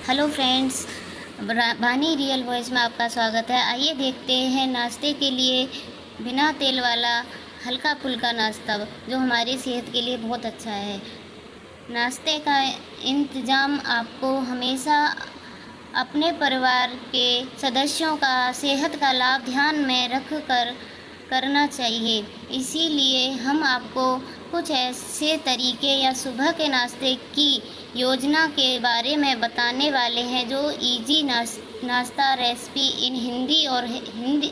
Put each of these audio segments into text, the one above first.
Hello friends, बानी real voice में आपका स्वागत है। आइए देखते हैं नाश्ते के लिए बिना तेल वाला हल्का फुल्का नाश्ता जो हमारी सेहत के लिए बहुत अच्छा है। नाश्ते का इंतज़ाम आपको हमेशा अपने परिवार के सदस्यों का सेहत का लाभ ध्यान में रख कर करना चाहिए। इसीलिए हम आपको कुछ ऐसे तरीके या सुबह के नाश्ते की योजना के बारे में बताने वाले हैं जो इजी नाश्ता रेसिपी इन हिंदी और Hindi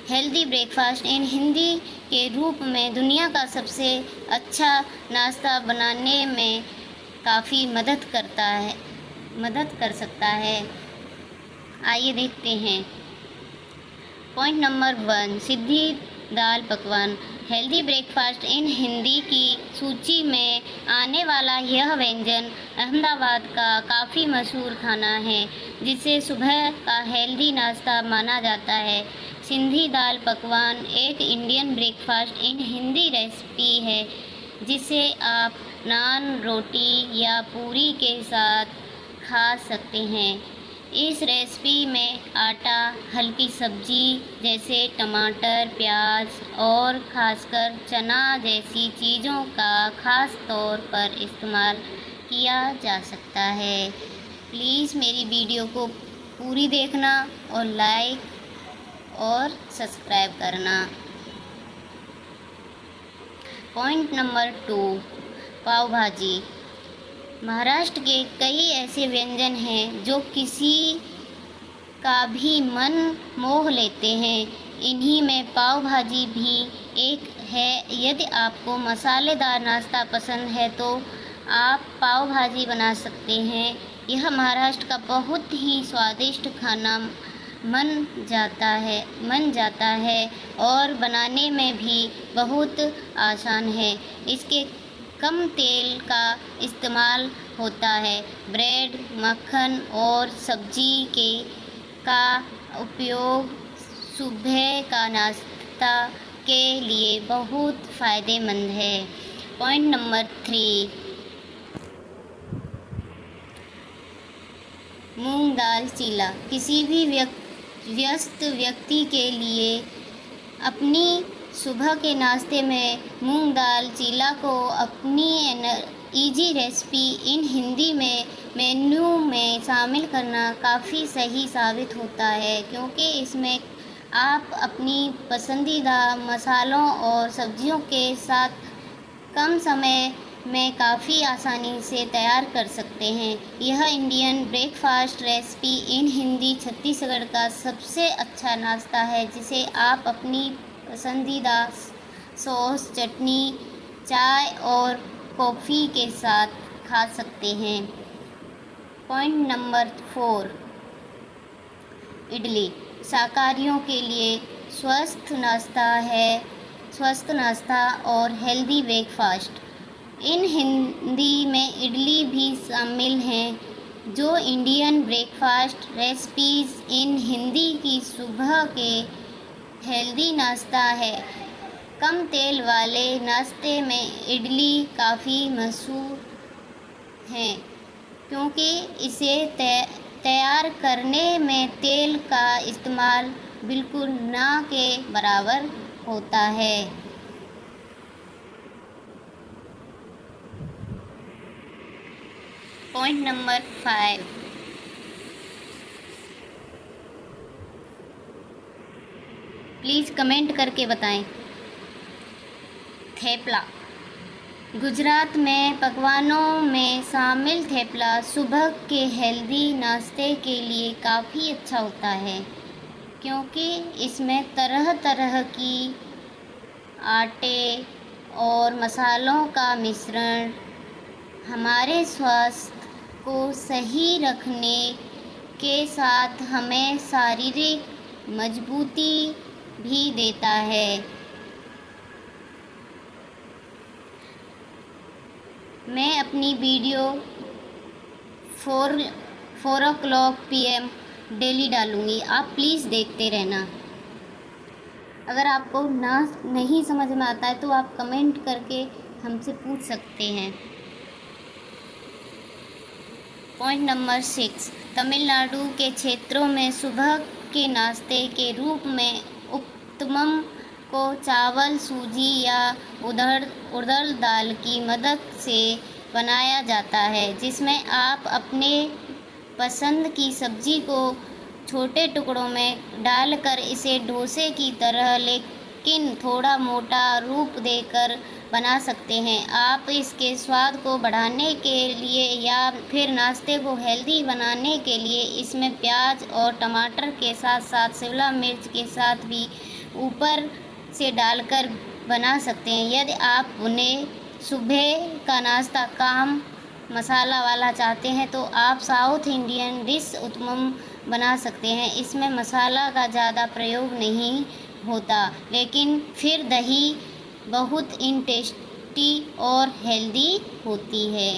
healthy breakfast in Hindi के रूप में दुनिया का सबसे अच्छा नाश्ता बनाने में काफ़ी मदद कर सकता है। आइए देखते हैं। पॉइंट नंबर 1, सिद्धि दाल पकवान। हेल्दी ब्रेकफास्ट इन हिंदी की सूची में आने वाला यह व्यंजन अहमदाबाद का काफ़ी मशहूर खाना है जिसे सुबह का हेल्दी नाश्ता माना जाता है। सिंधी दाल पकवान एक Indian breakfast in Hindi recipe है जिसे आप नान, रोटी या पूरी के साथ खा सकते हैं। इस रेसिपी में आटा, हल्की सब्जी जैसे टमाटर, प्याज और खासकर चना जैसी चीज़ों का ख़ास तौर पर इस्तेमाल किया जा सकता है। प्लीज़ मेरी वीडियो को पूरी देखना और लाइक और सब्सक्राइब करना। पॉइंट नंबर 2, पाव भाजी। महाराष्ट्र के कई ऐसे व्यंजन हैं जो किसी का भी मन मोह लेते हैं। इन्हीं में पाव भाजी भी एक है। यदि आपको मसालेदार नाश्ता पसंद है तो आप पाव भाजी बना सकते हैं। यह महाराष्ट्र का बहुत ही स्वादिष्ट खाना मन जाता है और बनाने में भी बहुत आसान है। इसके कम तेल का इस्तेमाल होता है। ब्रेड, मक्खन और सब्जी का उपयोग सुबह का नाश्ता के लिए बहुत फ़ायदेमंद है। पॉइंट नंबर 3, मूंग दाल चीला। किसी भी व्यस्त व्यक्ति के लिए अपनी सुबह के नाश्ते में मूंग दाल चीला को अपनी इजी रेसिपी इन हिंदी में मेन्यू में शामिल करना काफ़ी सही साबित होता है क्योंकि इसमें आप अपनी पसंदीदा मसालों और सब्जियों के साथ कम समय में काफ़ी आसानी से तैयार कर सकते हैं। यह इंडियन ब्रेकफास्ट रेसिपी इन हिंदी छत्तीसगढ़ का सबसे अच्छा नाश्ता है जिसे आप अपनी पसंदीदा सॉस, चटनी, चाय और कॉफ़ी के साथ खा सकते हैं। Point number 4, idli. शाकाहारियों के लिए स्वस्थ नाश्ता और हेल्दी ब्रेकफास्ट इन हिंदी में इडली भी शामिल हैं जो इंडियन ब्रेकफास्ट रेसिपीज़ इन हिंदी की सुबह के हेल्दी नाश्ता है। कम तेल वाले नाश्ते में इडली काफ़ी मशहूर हैं क्योंकि इसे तैयार करने में तेल का इस्तेमाल बिल्कुल ना के बराबर होता है। पॉइंट नंबर 5, प्लीज़ कमेंट करके बताएं। थेपला। गुजरात में पकवानों में शामिल थेपला सुबह के हेल्दी नाश्ते के लिए काफ़ी अच्छा होता है क्योंकि इसमें तरह तरह की आटे और मसालों का मिश्रण हमारे स्वास्थ्य को सही रखने के साथ हमें शारीरिक मजबूती भी देता है। मैं अपनी वीडियो 4 PM डेली डालूँगी, आप प्लीज़ देखते रहना। अगर आपको नहीं समझ में आता है तो आप कमेंट करके हमसे पूछ सकते हैं। पॉइंट नंबर 6, तमिलनाडु के क्षेत्रों में सुबह के नाश्ते के रूप में उत्तपम को चावल, सूजी या उड़द दाल की मदद से बनाया जाता है, जिसमें आप अपने पसंद की सब्जी को छोटे टुकड़ों में डालकर इसे डोसे की तरह लेकिन थोड़ा मोटा रूप देकर बना सकते हैं। आप इसके स्वाद को बढ़ाने के लिए या फिर नाश्ते को हेल्दी बनाने के लिए इसमें प्याज और टमाटर के साथ साथ शिमला मिर्च के साथ भी ऊपर से डालकर बना सकते हैं। यदि आप उन्हें सुबह का नाश्ता कम मसाला वाला चाहते हैं तो आप साउथ इंडियन डिश उत्तपम बना सकते हैं। इसमें मसाला का ज़्यादा प्रयोग नहीं होता, लेकिन फिर दही बहुत टेस्टी और हेल्दी होती है।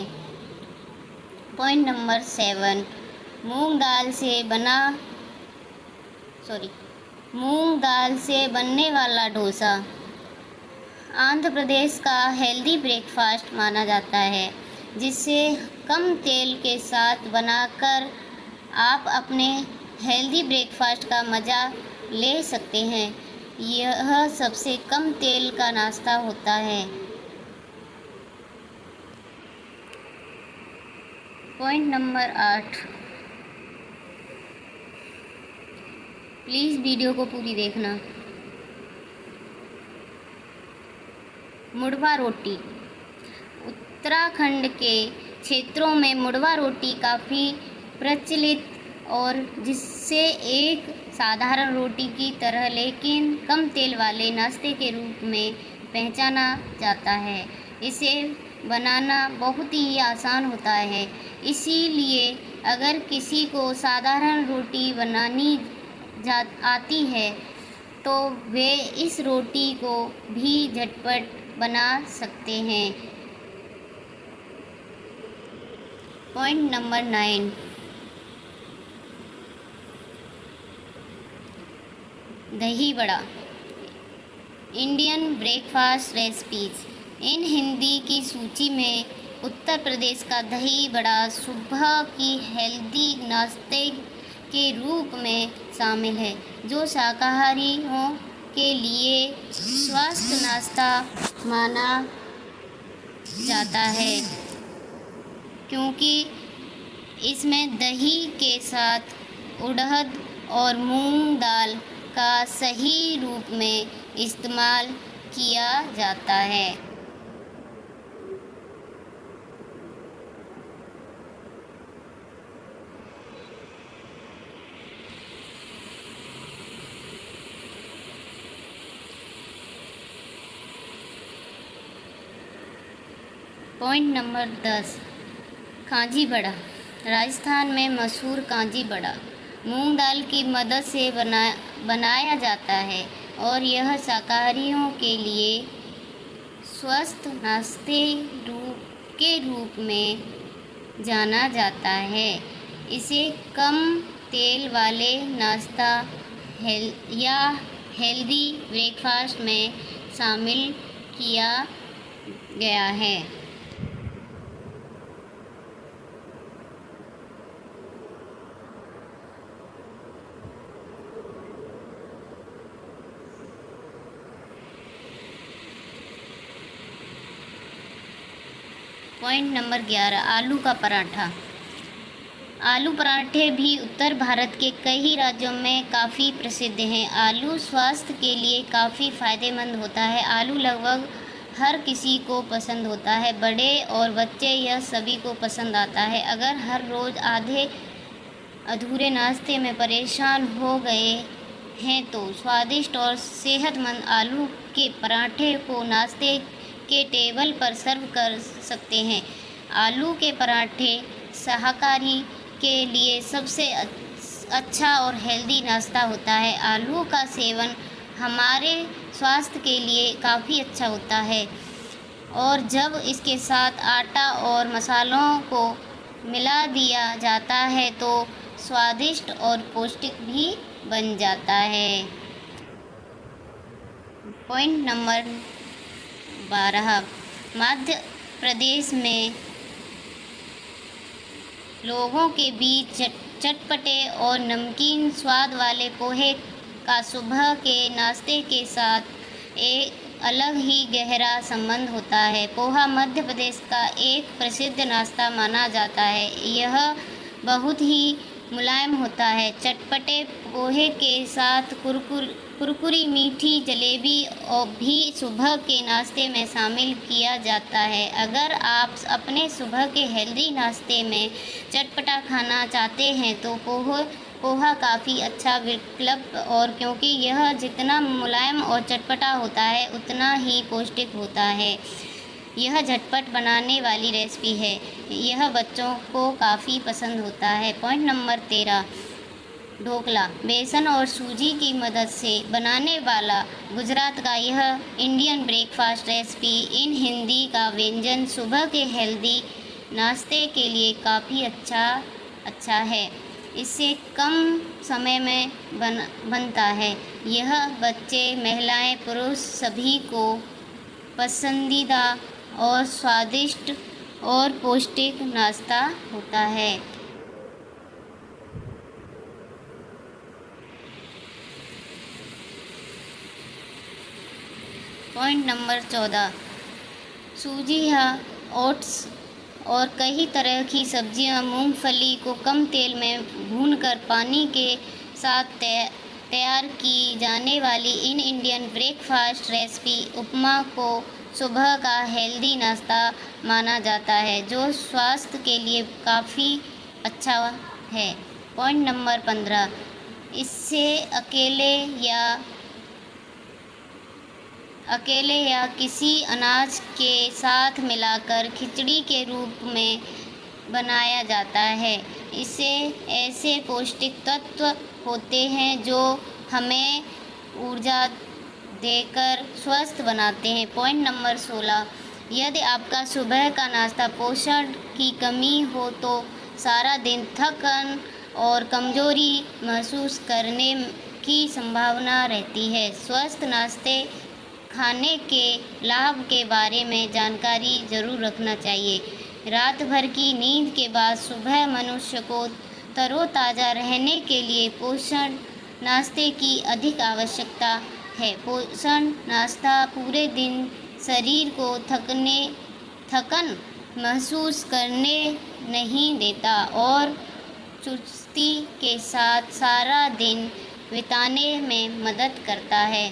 पॉइंट नंबर 7, मूंग दाल से बनने वाला डोसा आंध्र प्रदेश का हेल्दी ब्रेकफास्ट माना जाता है, जिसे कम तेल के साथ बनाकर आप अपने हेल्दी ब्रेकफास्ट का मज़ा ले सकते हैं। यह सबसे कम तेल का नाश्ता होता है। पॉइंट नंबर 8, प्लीज़ वीडियो को पूरी देखना। मुड़वा रोटी। उत्तराखंड के क्षेत्रों में मुड़वा रोटी काफ़ी प्रचलित और जिससे एक साधारण रोटी की तरह लेकिन कम तेल वाले नाश्ते के रूप में पहचाना जाता है। इसे बनाना बहुत ही आसान होता है, इसीलिए अगर किसी को साधारण रोटी बनानी आती है तो वे इस रोटी को भी झटपट बना सकते हैं। Point number 9, dahi bada. Indian breakfast recipes. In Hindi की सूची में उत्तर प्रदेश का दही बड़ा सुबह की हेल्दी नाश्ते के रूप में शामिल है, जो शाकाहारियों के लिए स्वस्थ नाश्ता माना जाता है, क्योंकि इसमें दही के साथ उड़द और मूंग दाल का सही रूप में इस्तेमाल किया जाता है। पॉइंट नंबर 10, कांजी बड़ा। राजस्थान में मशहूर कांजी बड़ा मूंग दाल की मदद से बनाया जाता है और यह शाकाहारियों के लिए स्वस्थ नाश्ते के रूप में जाना जाता है। इसे कम तेल वाले नाश्ता या हेल्दी ब्रेकफास्ट में शामिल किया गया है। पॉइंट नंबर 11, आलू का पराठा। आलू पराठे भी उत्तर भारत के कई राज्यों में काफ़ी प्रसिद्ध हैं। आलू स्वास्थ्य के लिए काफ़ी फ़ायदेमंद होता है। आलू लगभग हर किसी को पसंद होता है, बड़े और बच्चे, यह सभी को पसंद आता है। अगर हर रोज़ आधे अधूरे नाश्ते में परेशान हो गए हैं तो स्वादिष्ट और सेहतमंद आलू के पराठे को नाश्ते के टेबल पर सर्व कर सकते हैं। आलू के पराठे शाकाहारी के लिए सबसे अच्छा और हेल्दी नाश्ता होता है। आलू का सेवन हमारे स्वास्थ्य के लिए काफ़ी अच्छा होता है और जब इसके साथ आटा और मसालों को मिला दिया जाता है तो स्वादिष्ट और पौष्टिक भी बन जाता है। पॉइंट नंबर 12, मध्य प्रदेश में लोगों के बीच चटपटे और नमकीन स्वाद वाले पोहे का सुबह के नाश्ते के साथ एक अलग ही गहरा संबंध होता है। पोहा मध्य प्रदेश का एक प्रसिद्ध नाश्ता माना जाता है। यह बहुत ही मुलायम होता है। चटपटे पोहे के साथ कुरकुरी मीठी जलेबी और भी सुबह के नाश्ते में शामिल किया जाता है। अगर आप अपने सुबह के हेल्दी नाश्ते में चटपटा खाना चाहते हैं तो पोहा काफ़ी अच्छा विकल्प, और क्योंकि यह जितना मुलायम और चटपटा होता है उतना ही पौष्टिक होता है। यह झटपट बनाने वाली रेसिपी है। यह बच्चों को काफ़ी पसंद होता है। Point number 13, dhokla. बेसन और सूजी की मदद से बनाने वाला गुजरात का यह इंडियन ब्रेकफास्ट रेसिपी इन हिंदी का व्यंजन सुबह के हेल्दी नाश्ते के लिए काफ़ी अच्छा है। इससे कम समय में बनता है। यह बच्चे, महिलाएं, पुरुष सभी को पसंदीदा और स्वादिष्ट और पौष्टिक नाश्ता होता है। पॉइंट नंबर 14, सूजी या ओट्स और कई तरह की सब्जियां, मूंगफली को कम तेल में भूनकर पानी के साथ तैयार की जाने वाली इन इंडियन ब्रेकफास्ट रेसिपी उपमा को सुबह का हेल्दी नाश्ता माना जाता है, जो स्वास्थ्य के लिए काफ़ी अच्छा है। पॉइंट नंबर 15, इससे अकेले या किसी अनाज के साथ मिलाकर खिचड़ी के रूप में बनाया जाता है। इससे ऐसे पौष्टिक तत्व होते हैं जो हमें ऊर्जा देकर स्वस्थ बनाते हैं। पॉइंट नंबर 16, यदि आपका सुबह का नाश्ता पोषण की कमी हो तो सारा दिन थकन और कमजोरी महसूस करने की संभावना रहती है। स्वस्थ नाश्ते खाने के लाभ के बारे में जानकारी जरूर रखना चाहिए। रात भर की नींद के बाद सुबह मनुष्य को तरोताज़ा रहने के लिए पोषण नाश्ते की अधिक आवश्यकता है। पोषण नाश्ता पूरे दिन शरीर को थकन महसूस करने नहीं देता और चुस्ती के साथ सारा दिन बिताने में मदद करता है।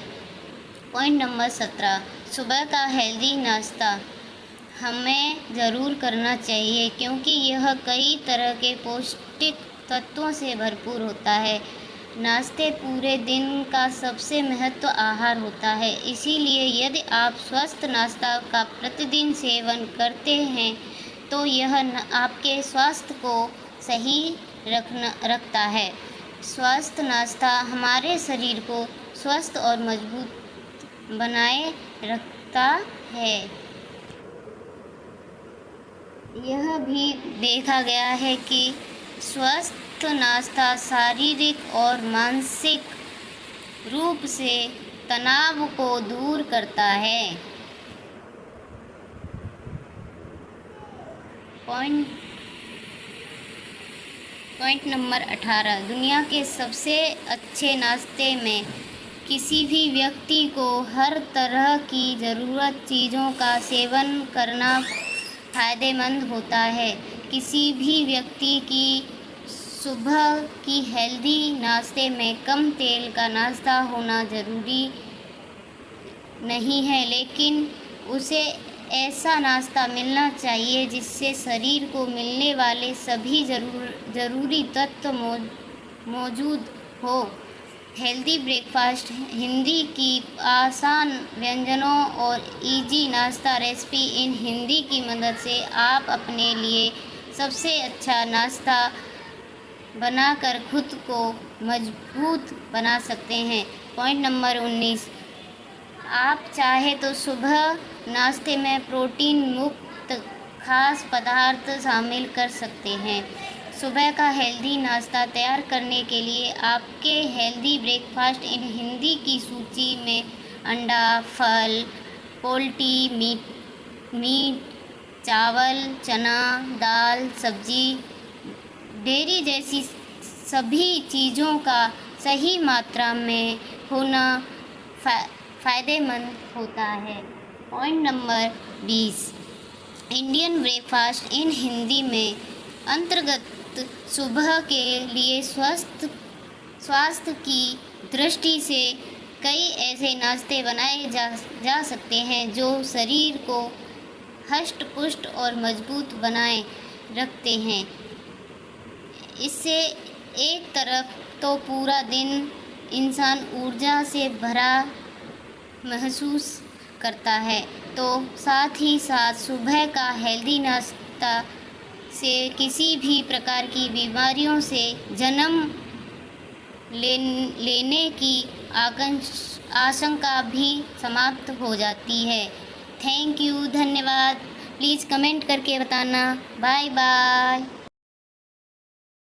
पॉइंट नंबर 17, सुबह का हेल्दी नाश्ता हमें ज़रूर करना चाहिए क्योंकि यह कई तरह के पौष्टिक तत्वों से भरपूर होता है। नाश्ते पूरे दिन का सबसे महत्व आहार होता है, इसीलिए यदि आप स्वस्थ नाश्ता का प्रतिदिन सेवन करते हैं तो यह आपके स्वास्थ्य को सही रखता है। स्वस्थ नाश्ता हमारे शरीर को स्वस्थ और मजबूत बनाए रखता है। यह भी देखा गया है कि स्वस्थ नाश्ता शारीरिक और मानसिक रूप से तनाव को दूर करता है। पॉइंट नंबर 18, दुनिया के सबसे अच्छे नाश्ते में किसी भी व्यक्ति को हर तरह की ज़रूरत चीज़ों का सेवन करना फ़ायदेमंद होता है। किसी भी व्यक्ति की सुबह की हेल्दी नाश्ते में कम तेल का नाश्ता होना ज़रूरी नहीं है, लेकिन उसे ऐसा नाश्ता मिलना चाहिए जिससे शरीर को मिलने वाले सभी ज़रूरी तत्व मौजूद हो। हेल्दी ब्रेकफास्ट हिंदी की आसान व्यंजनों और इजी नाश्ता रेसिपी इन हिंदी की मदद से आप अपने लिए सबसे अच्छा नाश्ता बनाकर खुद को मजबूत बना सकते हैं। पॉइंट नंबर 19, आप चाहे तो सुबह नाश्ते में प्रोटीन मुक्त खास पदार्थ शामिल कर सकते हैं। सुबह का हेल्दी नाश्ता तैयार करने के लिए आपके हेल्दी ब्रेकफास्ट इन हिंदी की सूची में अंडा, फल, पोल्ट्री, मीट, चावल, चना, दाल, सब्जी, डेयरी जैसी सभी चीज़ों का सही मात्रा में होना फ़ायदेमंद होता है। Point number 20, Indian breakfast in Hindi में अंतर्गत सुबह के लिए स्वास्थ्य की दृष्टि से कई ऐसे नाश्ते बनाए जा सकते हैं जो शरीर को हष्ट पुष्ट और मजबूत बनाए रखते हैं। इससे एक तरफ तो पूरा दिन इंसान ऊर्जा से भरा महसूस करता है, तो साथ ही साथ सुबह का हेल्दी नाश्ता से किसी भी प्रकार की बीमारियों से जन्म लेने की आशंका भी समाप्त हो जाती है। थैंक यू, धन्यवाद। प्लीज़ कमेंट करके बताना। Bye bye.